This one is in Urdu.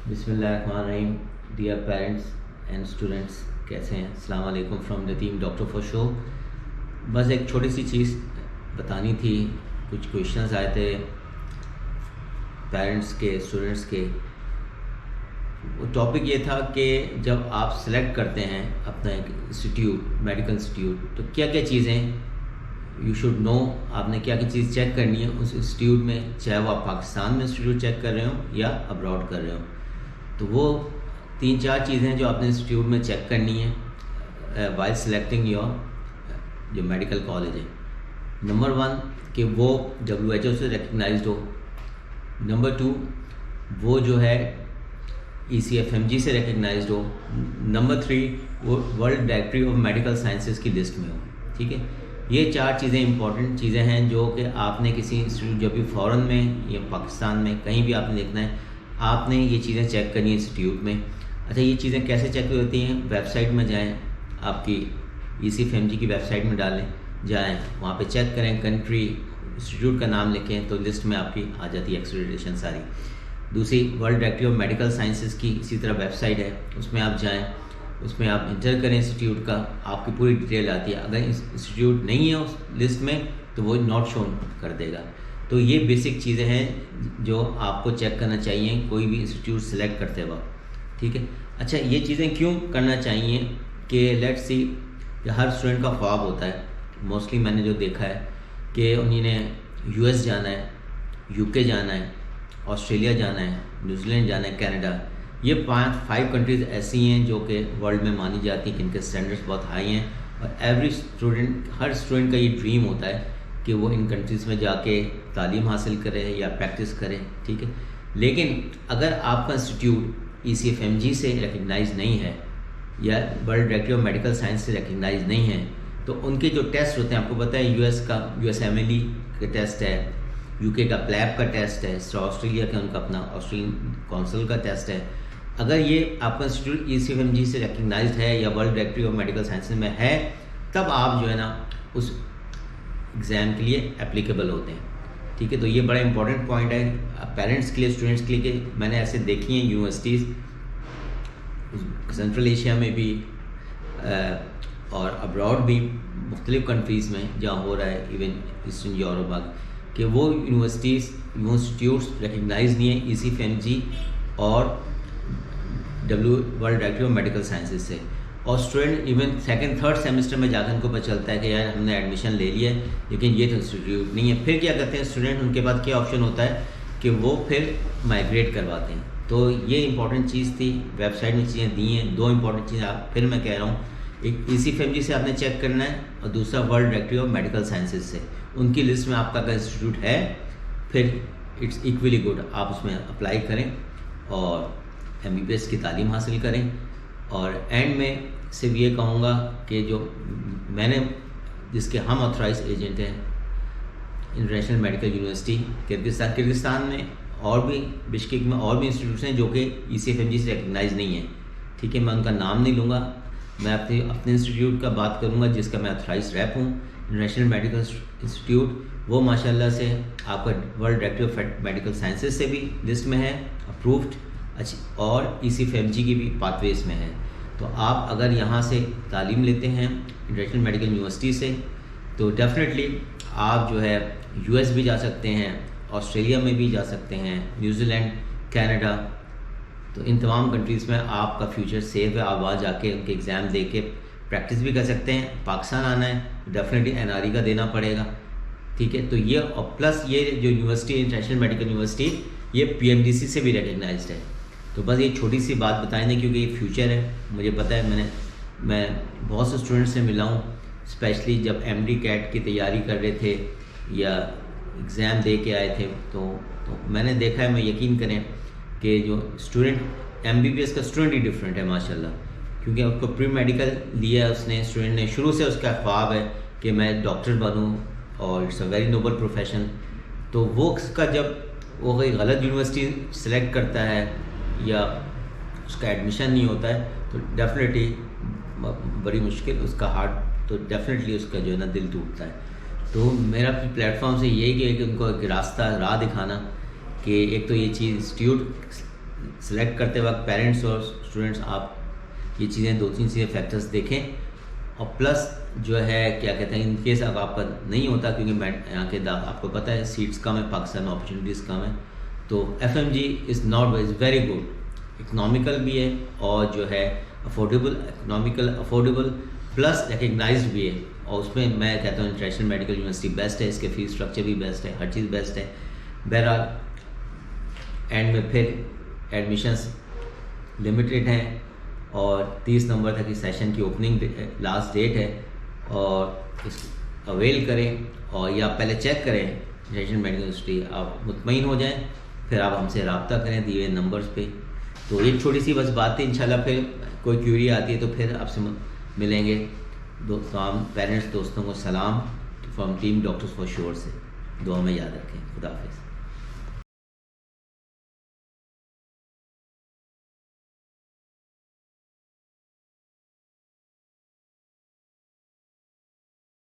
بسم اللہ الرحمن الرحیم. ڈیئر پیرنٹس اینڈ اسٹوڈنٹس، کیسے ہیں؟ السلام علیکم from the team doctor for show. بس ایک چھوٹی سی چیز بتانی تھی. کچھ کویشچنز آئے تھے پیرنٹس کے، اسٹوڈنٹس کے. وہ ٹاپک یہ تھا کہ جب آپ سلیکٹ کرتے ہیں اپنا ایک انسٹیٹیوٹ، میڈیکل انسٹیٹیوٹ، تو کیا کیا چیزیں یو شوڈ نو. آپ نے کیا کیا چیز چیک کرنی ہے اس انسٹیٹیوٹ میں، چاہے وہ آپ پاکستان میں انسٹیٹیوٹ چیک کر رہے ہوں یا ابراڈ کر رہے ہوں. تو وہ 3-4 چیزیں جو آپ نے انسٹیٹیوٹ میں چیک کرنی ہے وائل سلیکٹنگ یور جو میڈیکل کالج ہے. نمبر 1 کہ وہ WHO سے ریکگنائزڈ ہو. نمبر 2 وہ جو ہے ECFMG سے ریکگنائزڈ ہو. نمبر 3 وہ world directory of medical sciences کی لسٹ میں ہو. ٹھیک ہے، یہ 4 چیزیں امپورٹنٹ چیزیں ہیں جو کہ آپ نے کسی انسٹیٹیوٹ، جب بھی فورن میں یا پاکستان میں کہیں بھی آپ نے دیکھنا ہے، آپ نے یہ چیزیں چیک کرنی ہے انسٹیٹیوٹ میں. اچھا، یہ چیزیں کیسے چیک ہوتی ہیں؟ ویب سائٹ میں جائیں، آپ کی ECFMG کی ویب سائٹ میں ڈالیں، جائیں وہاں پہ چیک کریں، کنٹری، انسٹیٹیوٹ کا نام لکھیں تو لسٹ میں آپ کی آ جاتی ہے ایکریڈیٹیشن ساری. دوسری world directory of medical sciences کی اسی طرح ویب سائٹ ہے، اس میں آپ جائیں، اس میں آپ انٹر کریں انسٹیٹیوٹ کا، آپ کی پوری ڈیٹیل آتی ہے. اگر انسٹیٹیوٹ نہیں ہے اس لسٹ میں تو وہ ناٹ شون کر دے گا. تو یہ بیسک چیزیں ہیں جو آپ کو چیک کرنا چاہیے کوئی بھی انسٹیٹیوٹ سلیکٹ کرتے وقت. ٹھیک ہے. اچھا، یہ چیزیں کیوں کرنا چاہیے کہ لیٹ سی کہ ہر اسٹوڈنٹ کا خواب ہوتا ہے. موسٹلی میں نے جو دیکھا ہے کہ انہیں نے US جانا ہے، UK جانا ہے، آسٹریلیا جانا ہے، نیوزی لینڈ جانا ہے، کینیڈا. یہ 5 کنٹریز ایسی ہیں جو کہ ورلڈ میں مانی جاتی ہیں کہ ان کے اسٹینڈرڈس بہت ہائی ہیں. اور ایوری اسٹوڈنٹ، ہر اسٹوڈنٹ کا یہ ڈریم ہوتا ہے کہ وہ ان کنٹریز میں جا کے تعلیم حاصل کرے یا پریکٹس کرے. ٹھیک ہے. لیکن اگر آپ کا انسٹیٹیوٹ ECFMG سے ریکگنائز نہیں ہے یا world directory of medical science سے ریکگنائز نہیں ہے، تو ان کے جو ٹیسٹ ہوتے ہیں، آپ کو پتہ ہے US کا USMLE کا ٹیسٹ ہے، UK کا PLAB کا ٹیسٹ ہے، آسٹریلیا کا ان کا اپنا آسٹریلین کونسل کا ٹیسٹ ہے. اگر یہ آپ کا انسٹیٹیوٹ ECFMG سے ریکگنائزڈ ہے یا world directory of medical sciences میں ہے، تب آپ جو ہے نا اس ایگزام کے لیے اپلیکیبل ہوتے ہیں. ٹھیک ہے. تو یہ بڑا امپورٹنٹ پوائنٹ ہے پیرنٹس کے لیے، اسٹوڈنٹس کے لیے، کہ میں نے ایسے دیکھی ہیں یونیورسٹیز سینٹرل ایشیا میں بھی اور ابراڈ بھی، مختلف کنٹریز میں جہاں ہو رہا ہے، ایون ایسٹرن یورپ، کہ وہ یونیورسٹیز، وہ انسٹیٹیوٹس ریکگنائز نہیں ہیں ECFMG اور world directory of medical sciences سے. اور اسٹوڈنٹ ایون 2nd-3rd سیمسٹر میں جا کر ان کو پتہ چلتا ہے کہ یار ہم نے ایڈمیشن لے لیا ہے لیکن یہ تو انسٹیٹیوٹ نہیں ہے. پھر کیا کرتے ہیں اسٹوڈنٹ؟ ان کے بعد کیا آپشن ہوتا ہے کہ وہ پھر مائگریٹ کرواتے ہیں. تو یہ امپورٹنٹ چیز تھی، ویب سائٹ میں چیزیں دی ہیں. 2 امپورٹنٹ چیزیں پھر میں کہہ رہا ہوں، ایک ECFMG سے آپ نے چیک کرنا ہے اور دوسرا world directory of medical sciences سے. ان کی لسٹ میں آپ کا اگر انسٹیٹیوٹ ہے پھر اٹس ایکولی گڈ، آپ اس میں اپلائی کریں اور MBBS کی تعلیم حاصل کریں. اور اینڈ میں صرف یہ کہوں گا کہ جو میں نے، جس کے ہم آتھرائز ایجنٹ ہیں، انٹرنیشنل میڈیکل یونیورسٹی کرگستان میں اور بھی بشکیک میں اور بھی انسٹیٹیوٹس ہیں جو کہ ECFMG سے ریکگنائز نہیں ہیں. ٹھیک ہے. میں ان کا نام نہیں لوں گا، میں اپنے انسٹیٹیوٹ کا بات کروں گا جس کا میں آتھرائز ریپ ہوں، انٹرنیشنل میڈیکل انسٹیٹیوٹ. وہ ماشاءاللہ سے آپ کا world directory of medical sciences سے بھی لسٹ میں ہے، اپرووڈ، اور ECFMG کی بھی پاتھ ویز میں ہے. تو آپ اگر یہاں سے تعلیم لیتے ہیں انٹرنیشنل میڈیکل یونیورسٹی سے، تو ڈیفینیٹلی آپ جو ہے US بھی جا سکتے ہیں، آسٹریلیا میں بھی جا سکتے ہیں، نیوزی لینڈ، کینیڈا. تو ان تمام کنٹریز میں آپ کا فیوچر سیف ہے. آپ وہاں جا کے ان کے ایگزام دے کے پریکٹس بھی کر سکتے ہیں. پاکستان آنا ہے ڈیفینیٹلی NRE کا دینا پڑے گا. ٹھیک ہے. تو یہ اور پلس یہ جو یونیورسٹی، انٹرنیشنل میڈیکل یونیورسٹی، یہ PMDC سے بھی ریکگنائزڈ ہے. تو بس یہ چھوٹی سی بات بتائیں دیں کیونکہ یہ فیوچر ہے. مجھے پتہ ہے، میں بہت سے اسٹوڈنٹ سے ملا ہوں، اسپیشلی جب MD CAT کی تیاری کر رہے تھے یا ایگزام دے کے آئے تھے، تو میں نے دیکھا ہے، میں یقین کریں کہ جو اسٹوڈنٹ MBBS کا اسٹوڈنٹ ہی ڈفرینٹ ہے ماشاءاللہ، کیونکہ اس کو پری میڈیکل لیا اس نے، اسٹوڈنٹ نے شروع سے اس کا خواب ہے کہ میں ڈاکٹر بنوں اور it's a very noble profession. تو وہ اس کا جب وہ کوئی غلط یونیورسٹی سلیکٹ کرتا ہے یا اس کا ایڈمیشن نہیں ہوتا ہے تو ڈیفینیٹلی بڑی مشکل، اس کا ہارٹ، تو ڈیفینیٹلی اس کا جو ہے نا دل ٹوٹتا ہے. تو میرا پلیٹ فارم سے یہی کہ ان کو ایک راستہ، راہ دکھانا کہ ایک تو یہ چیز انسٹیٹیوٹ سلیکٹ کرتے وقت پیرنٹس اور اسٹوڈنٹس آپ یہ چیزیں 2-3 چیزیں فیکٹرز دیکھیں، اور پلس جو ہے کیا کہتے ہیں ان کیس اگر آپ کا نہیں ہوتا، کیونکہ یہاں کے آپ کو پتہ ہے سیٹس کم ہے پاکستان میں، اپرچونیٹیز کم ہیں، تو FMG is not is very good, economical بھی ہے اور جو ہے افورڈیبل پلس ریکگنائزڈ بھی ہے، اور اس میں میں کہتا ہوں انٹرنیشنل میڈیکل یونیورسٹی بیسٹ ہے، اس کے فیس اسٹرکچر بھی بیسٹ ہے، ہر چیز بیسٹ ہے۔ بہرحال اینڈ میں پھر ایڈمیشنس لمیٹیڈ ہیں، اور 30 نومبر تک اس سیشن کی اوپننگ لاسٹ ڈیٹ ہے، اور اس اویل کریں، اور یا پہلے چیک کریں انٹرنیشنل میڈیکل یونیورسٹی، آپ مطمئن ہو جائیں، پھر آپ ہم سے رابطہ کریں دیے ہوئے نمبرز پہ۔ تو ایک چھوٹی سی بس بات ہے، انشاءاللہ پھر کوئی کیوری آتی ہے تو پھر آپ سے ملیں گے۔ تمام پیرنٹس دوستوں کو سلام from team doctors for sure سے، دعا میں یاد رکھیں۔ خدا حافظ۔